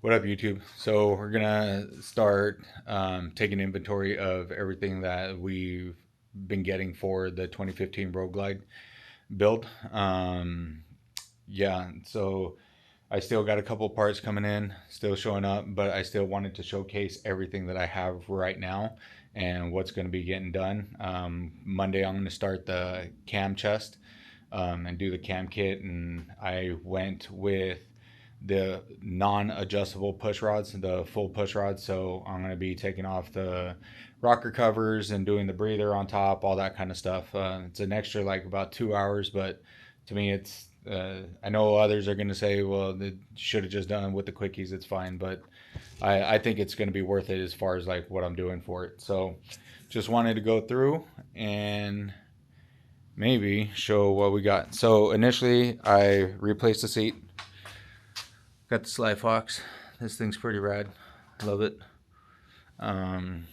What up, YouTube? So we're gonna start taking inventory of everything that we've been getting for the 2015 Road Glide build. Yeah, so I still got a couple parts coming in, still showing up, but I still wanted to showcase everything that I have right now and what's going to be getting done. Monday, I'm going to start the cam chest and do the cam kit, and I went with the non-adjustable push rods, the full push rods. So I'm going to be taking off the rocker covers and doing the breather on top, all that kind of stuff. It's an extra like about 2 hours, but to me, it's I know others are going to say, well, they should have just done it with the quickies. It's fine, but I think it's going to be worth it as far as like what I'm doing for it. So just wanted to go through and maybe show what we got. So initially, I replaced the seat. Got the Sly Fox. This thing's pretty rad. Love it. Um,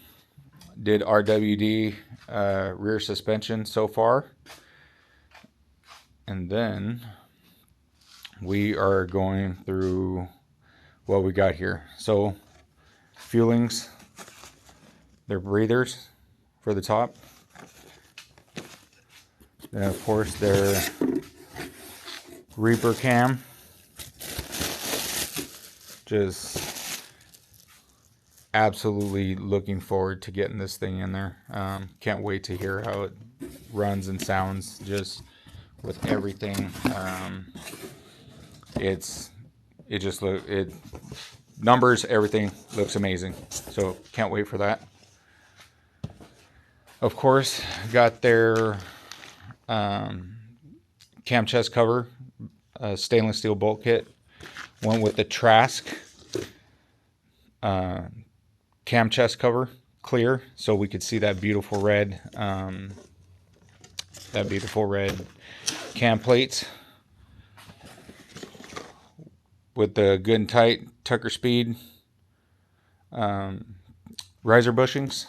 did RWD rear suspension so far. And then we are going through what we got here. So fuelings, they're breathers for the top. Then of course their Reaper cam. Just absolutely looking forward to getting this thing in there. Can't wait to hear how it runs and sounds just with everything. It numbers, everything looks amazing. So can't wait for that. Of course, got their cam chest cover, stainless steel bolt kit. Went with the Trask cam chest cover, clear, so we could see that beautiful red, cam plates with the good and tight Tucker Speed riser bushings.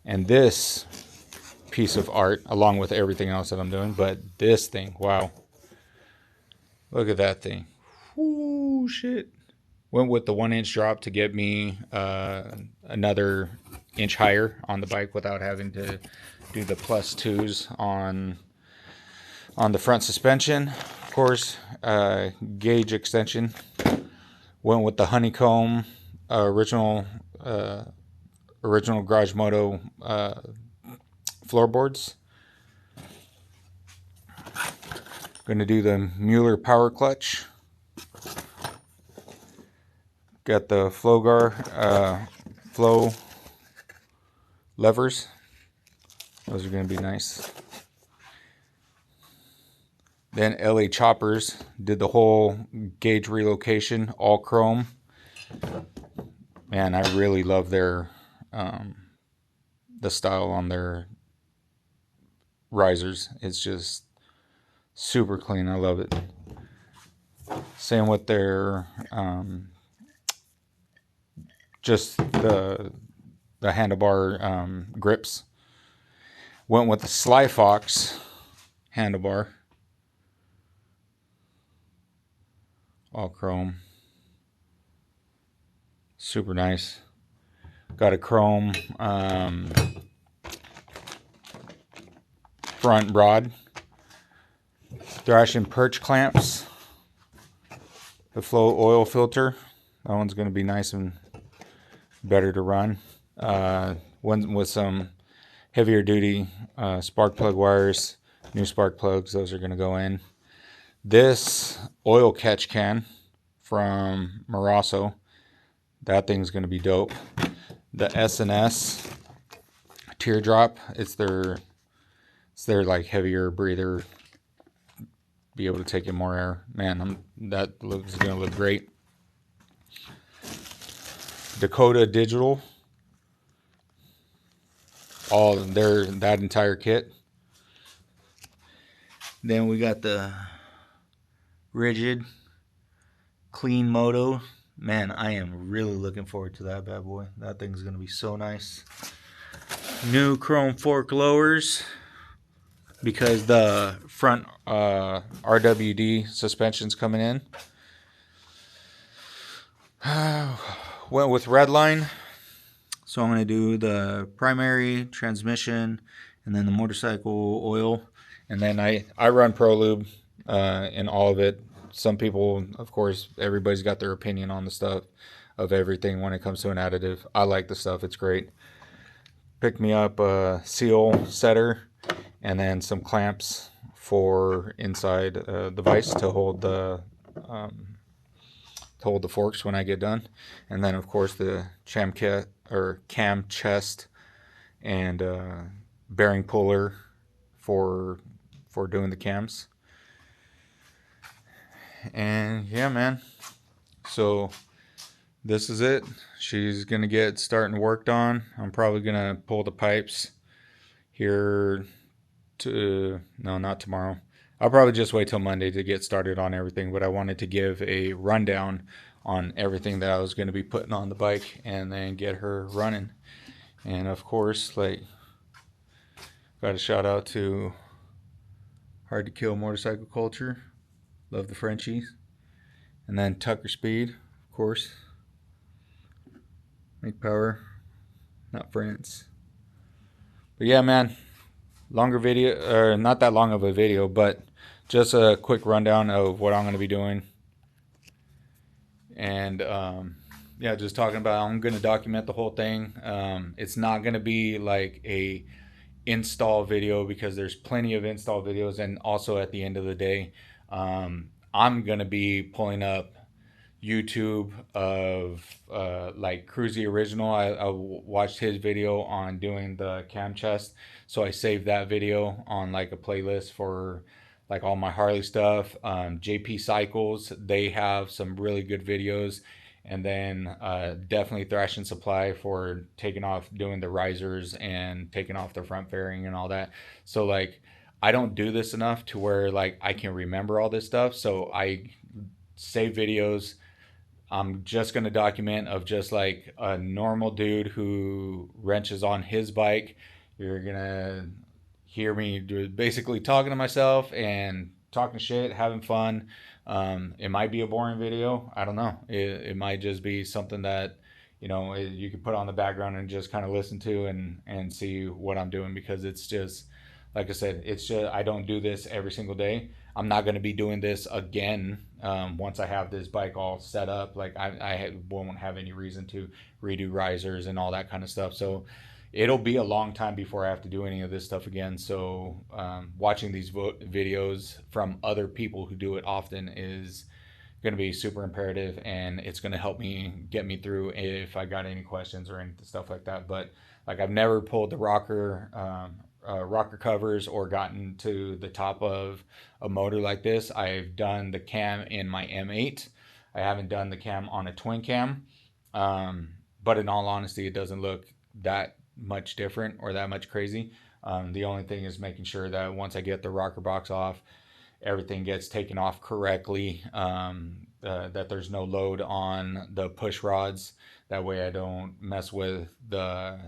And this piece of art, along with everything else that I'm doing, but this thing, wow, look at that thing. Ooh, shit. Went with the 1 inch drop to get me another inch higher on the bike without having to do the +2s on the front suspension. Of course, gauge extension. Went with the honeycomb original Garage Moto floorboards. Going to do the Mueller power clutch. Got the flow levers. Those are going to be nice. Then LA Choppers did the whole gauge relocation, all chrome. Man, I really love their the style on their risers. It's just super clean. I love it. Same with their just the handlebar grips. Went with the Sly Fox handlebar, all chrome, super nice. Got a chrome front rod, thrash and perch clamps, the flow oil filter. That one's going to be nice and better to run. One with some heavier duty spark plug wires, new spark plugs. Those are going to go in. This oil catch can from Marasso, that thing's going to be dope. The S&S teardrop, it's their like heavier breather, be able to take in more air. Man, that looks going to look great. Dakota Digital, that entire kit. Then we got the Rigid Clean Moto. Man, I am really looking forward to that bad boy. That thing's gonna be so nice. New chrome fork lowers, because the front RWD suspension's coming in. Went with Redline. So I'm going to do the primary, transmission, and then the motorcycle oil. And then I run Pro Lube in all of it. Some people, of course, everybody's got their opinion on the stuff of everything when it comes to an additive. I like the stuff. It's great. Picked me up a seal setter and then some clamps for inside the vise to hold the forks when I get done, and then of course the cam chest and bearing puller for doing the cams. And yeah, man. So this is it. She's gonna get starting worked on. I'm probably gonna pull the pipes here no, not tomorrow. I'll probably just wait till Monday to get started on everything, but I wanted to give a rundown on everything that I was going to be putting on the bike and then get her running. And of course, like, got a shout out to Hard to Kill Motorcycle Culture. Love the Frenchies. And then Tucker Speed, of course. Make power, not France. But yeah, man. Longer video, or not that long of a video, but just a quick rundown of what I'm going to be doing. And yeah, just talking about, I'm going to document the whole thing. It's not going to be like a install video because there's plenty of install videos, and also at the end of the day, I'm going to be pulling up YouTube of like Cruzy Original. I watched his video on doing the cam chest, so I saved that video on like a playlist for like all my Harley stuff. JP Cycles, they have some really good videos. And then definitely Thrash and Supply for taking off, doing the risers and taking off the front fairing and all that. So like, I don't do this enough to where like I can remember all this stuff. So I save videos. I'm just going to document of just like a normal dude who wrenches on his bike. You're going to hear me basically talking to myself and talking shit, having fun. It might be a boring video. I don't know. It might just be something that, you can put on the background and just kind of listen to and see what I'm doing, because it's just, like I said, it's just, I don't do this every single day. I'm not going to be doing this again once I have this bike all set up. Like I won't have any reason to redo risers and all that kind of stuff. So it'll be a long time before I have to do any of this stuff again. So watching these videos from other people who do it often is going to be super imperative, and it's going to help me get me through if I got any questions or any stuff like that. But like, I've never pulled the rocker covers or gotten to the top of a motor like this. I've done the cam in my M8. I haven't done the cam on a twin cam. But in all honesty, it doesn't look that much different or that much crazy. The only thing is making sure that once I get the rocker box off, everything gets taken off correctly, that there's no load on the push rods. That way I don't mess with the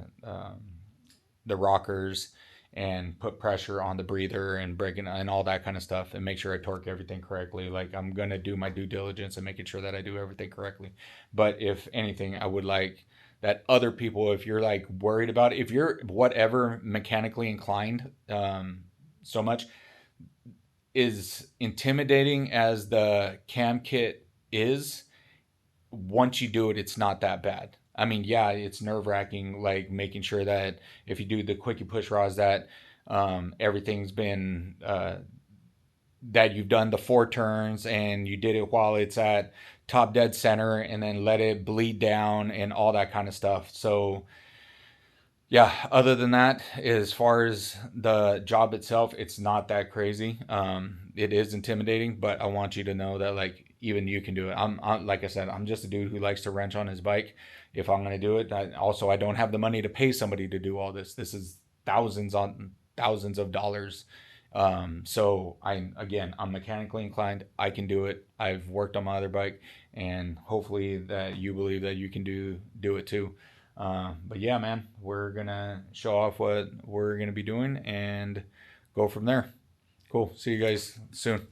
rockers and put pressure on the breather and breaking and all that kind of stuff, and make sure I torque everything correctly. Like, I'm going to do my due diligence and making sure that I do everything correctly. But if anything, I would like that other people, if you're like worried about it, if you're whatever mechanically inclined, so much, is intimidating as the cam kit is, once you do it, it's not that bad. I mean, yeah, it's nerve wracking, like making sure that if you do the quickie push rods, that everything's been, that you've done the 4 turns and you did it while it's at top dead center, and then let it bleed down and all that kind of stuff. So yeah, other than that, as far as the job itself, it's not that crazy. It is intimidating, but I want you to know that like even you can do it. I'm like I said, I'm just a dude who likes to wrench on his bike. If I'm going to do it, I don't have the money to pay somebody to do all this. This is thousands on thousands of dollars. So I'm mechanically inclined. I can do it. I've worked on my other bike, and hopefully that you believe that you can do it too. But yeah, man, we're gonna show off what we're gonna be doing and go from there. Cool. See you guys soon.